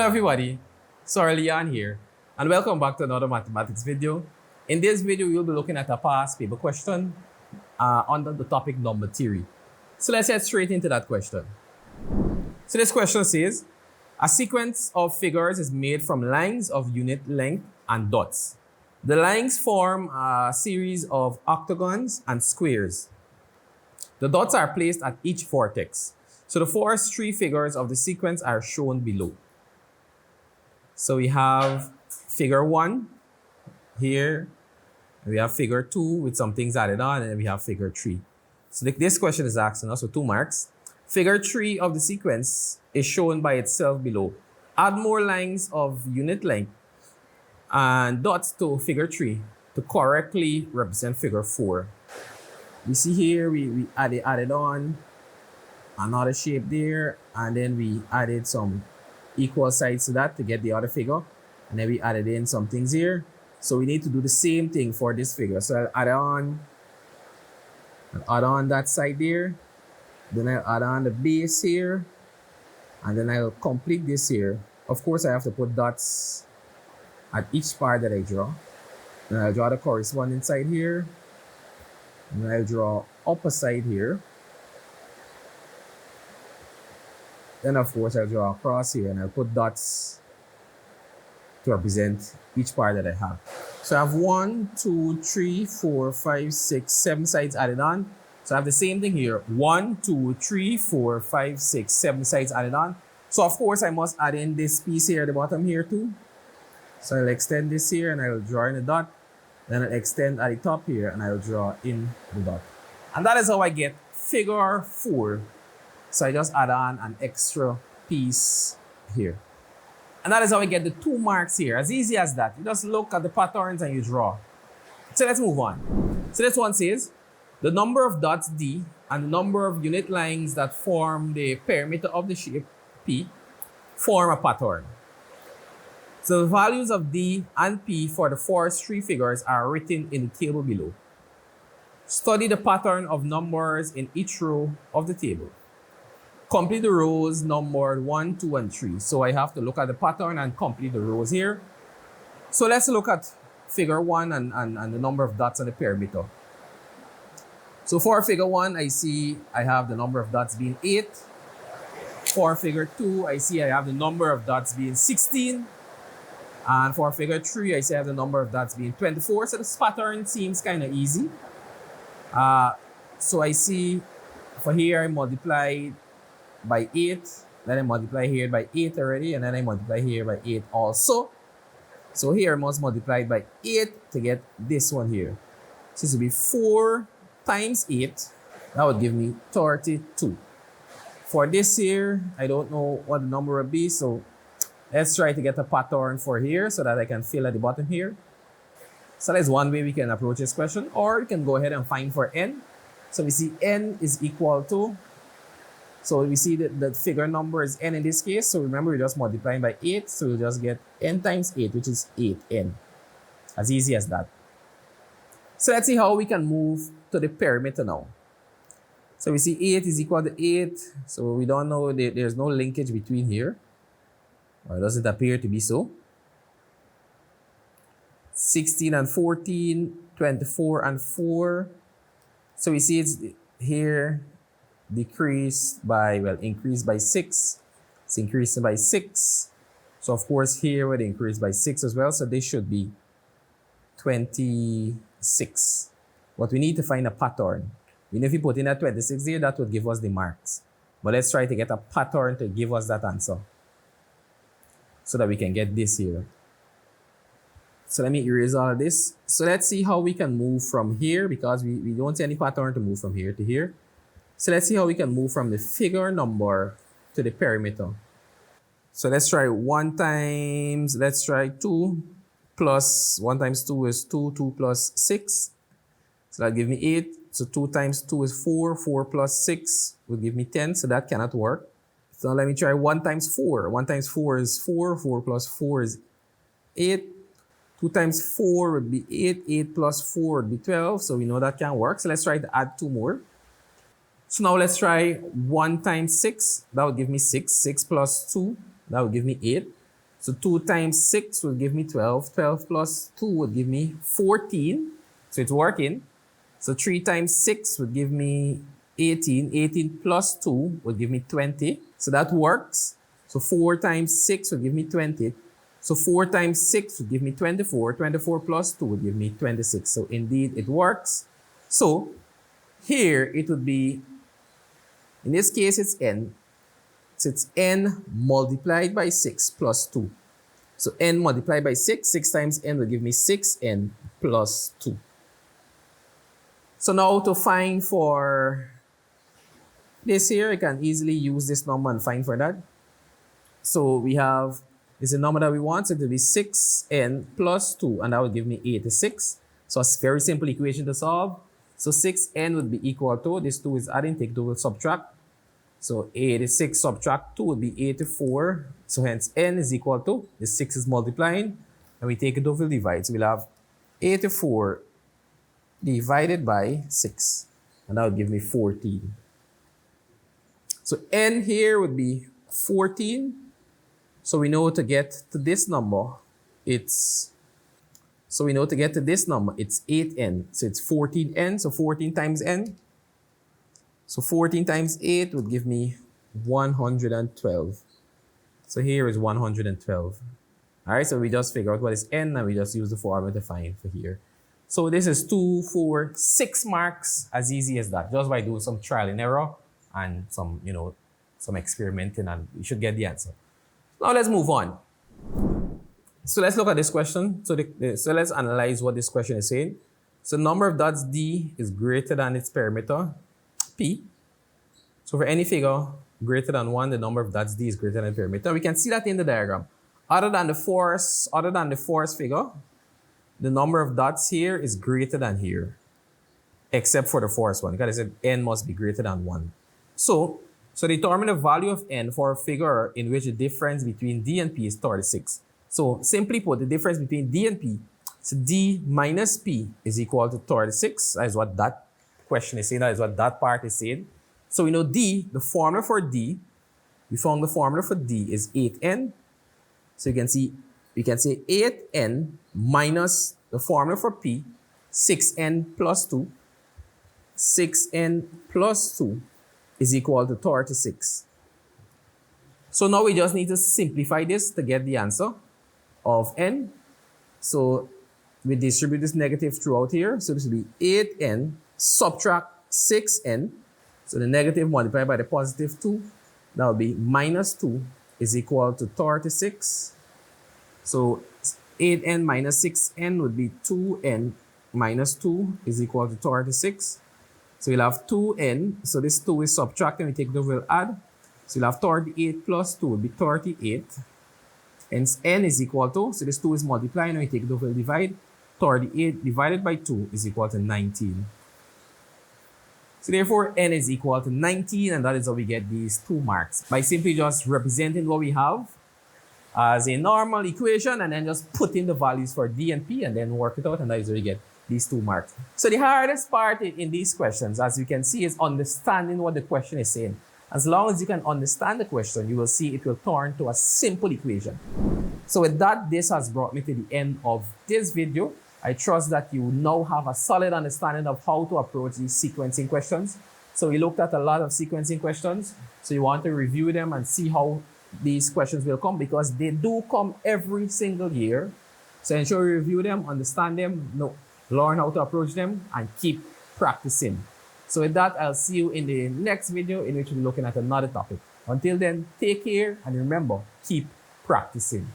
Hello everybody, Sorry Leon here, and welcome back to another mathematics video. In this video, we'll be looking at a past paper question under the topic number theory. So let's get straight into that question. So this question says, a sequence of figures is made from lines of unit length and dots. The lines form a series of octagons and squares. The dots are placed at each vertex. So the first three figures of the sequence are shown below. So we have figure 1 here, we have figure 2 with some things added on, and then we have figure 3. So this question is asking us for 2 marks. Figure 3 of the sequence is shown by itself below. Add more lines of unit length and dots to figure 3 to correctly represent figure 4. We see here we added on another shape there, and then we added some equal sides to that to get the other figure, and then we added in some things here. So we need to do the same thing for this figure. So I'll add on that side there, then I'll add on the base here, and then I'll complete this here. Of course, I have to put dots at each part that I draw. Then I'll draw the corresponding side here, and then I'll draw upper side here. Then of course I'll draw across here, and I'll put dots to represent each part that I have. So I have 1, 2, 3, 4, 5, 6, 7 sides added on. So I have the same thing here. 1, 2, 3, 4, 5, 6, 7 sides added on. So of course I must add in this piece here at the bottom here too. So I'll extend this here, and I'll draw in a dot. Then I'll extend at the top here, and I'll draw in the dot. And that is how I get figure 4. So I just add on an extra piece here. And that is how I get the 2 marks here. As easy as that. You just look at the patterns and you draw. So let's move on. So this one says, the number of dots D and the number of unit lines that form the perimeter of the shape P form a pattern. So the values of D and P for the first 3 figures are written in the table below. Study the pattern of numbers in each row of the table. Complete the rows numbered 1, 2, and 3. So I have to look at the pattern and complete the rows here. So let's look at figure 1 and the number of dots on the perimeter. So for figure 1, I see I have the number of dots being 8. For figure 2, I see I have the number of dots being 16. And for figure 3, I see I have the number of dots being 24. So this pattern seems kind of easy. So I see for here I multiplied by 8, then I multiply here by 8 already, and then I multiply here by 8 also. So here I must multiply by 8 to get this one here. So this will be 4 times 8. That would give me 32. For this here, I don't know what the number will be, so let's try to get a pattern for here so that I can fill at the bottom here. So that's one way we can approach this question, or you can go ahead and find for n. So we see n is equal to, so we see that the figure number is n in this case. So remember, we're just multiplying by 8. So we'll just get n times 8, which is 8n. As easy as that. So let's see how we can move to the perimeter now. So we see 8 is equal to 8. So we don't know, there's no linkage between here. Or it doesn't appear to be so. 16 and 14, 24 and 4. So we see it's here increased by 6. It's increasing by 6. So of course here would increase by 6 as well. So this should be 26. But we need to find a pattern. If you put in a 26 here, that would give us the marks. But let's try to get a pattern to give us that answer, so that we can get this here. So let me erase all of this. So let's see how we can move from here, because we don't see any pattern to move from here to here. So let's see how we can move from the figure number to the perimeter. So let's try 1 times, let's try 2 plus 1 times 2 is 2, 2 plus 6. So that gives me 8. So 2 times 2 is 4, 4 plus 6 will give me 10. So that cannot work. So let me try 1 times 4. 1 times 4 is 4, 4 plus 4 is 8. 2 times 4 would be 8, 8 plus 4 would be 12. So we know that can work. So let's try to add 2 more. So now let's try 1 times 6. That would give me 6. 6 plus 2, that would give me 8. So 2 times 6 will give me 12. 12 plus 2 would give me 14. So it's working. So 3 times 6 would give me 18. 18 plus 2 would give me 20. So that works. So 4 times 6 would give me 20. So 4 times 6 would give me 24. 24 plus 2 would give me 26. So indeed, it works. So here it would be, in this case, it's n. So it's n multiplied by 6 plus 2. So n multiplied by 6. 6 times n will give me 6n plus 2. So now to find for this here, I can easily use this number and find for that. So we have, is the number that we want, so it will be 6n plus 2, and that will give me 86. So it's a very simple equation to solve. So 6n would be equal to, this 2 is adding, take 2 will subtract. So 86 subtract 2 would be 84. So hence n is equal to, the 6 is multiplying, and we take it over divide. So we'll have 84 divided by 6, and that would give me 14. So n here would be 14. So we know to get to this number, it's 8n. So it's 14n, so 14 times n. So 14 times 8 would give me 112. So here is 112. All right, so we just figure out what is n, and we just use the formula to find for here. So this is 2, 4, 6 marks, as easy as that, just by doing some trial and error and some, some experimenting, and we should get the answer. Now let's move on. So let's look at this question. So let's analyze what this question is saying. So number of dots D is greater than its perimeter, P. So for any figure greater than 1, the number of dots D is greater than the perimeter. We can see that in the diagram. Other than the force figure, the number of dots here is greater than here, except for the force one, because I said n must be greater than 1. So determine the value of n for a figure in which the difference between D and P is 36. So simply put, the difference between D and P, so D minus P is equal to 36. That is what that question is saying. That is what that part is saying. So we know D, the formula for D, we found the formula for D is 8n. So you can say 8n minus the formula for P, 6n plus 2. 6n plus 2 is equal to 36. So now we just need to simplify this to get the answer of n. So we distribute this negative throughout here. So this will be 8n subtract 6n. So the negative multiplied by the positive 2, that will be minus 2 is equal to 36. So 8n minus 6n would be 2n minus 2 is equal to 36. So you'll have 2n. So this 2 is subtracted, we take the will add. So you'll have 38 plus 2 will be 38. Hence n is equal to, so this 2 is multiplying, and we take the will divide. 38 divided by 2 is equal to 19. So therefore, n is equal to 19, and that is how we get these 2 marks. By simply just representing what we have as a normal equation, and then just put in the values for D and P, and then work it out, and that is how we get these 2 marks. So the hardest part in these questions, as you can see, is understanding what the question is saying. As long as you can understand the question, you will see it will turn to a simple equation. So with that, this has brought me to the end of this video. I trust that you now have a solid understanding of how to approach these sequencing questions. So we looked at a lot of sequencing questions. So you want to review them and see how these questions will come, because they do come every single year. So ensure you review them, understand them, learn how to approach them, and keep practicing. So with that, I'll see you in the next video, in which we'll be looking at another topic. Until then, take care, and remember, keep practicing.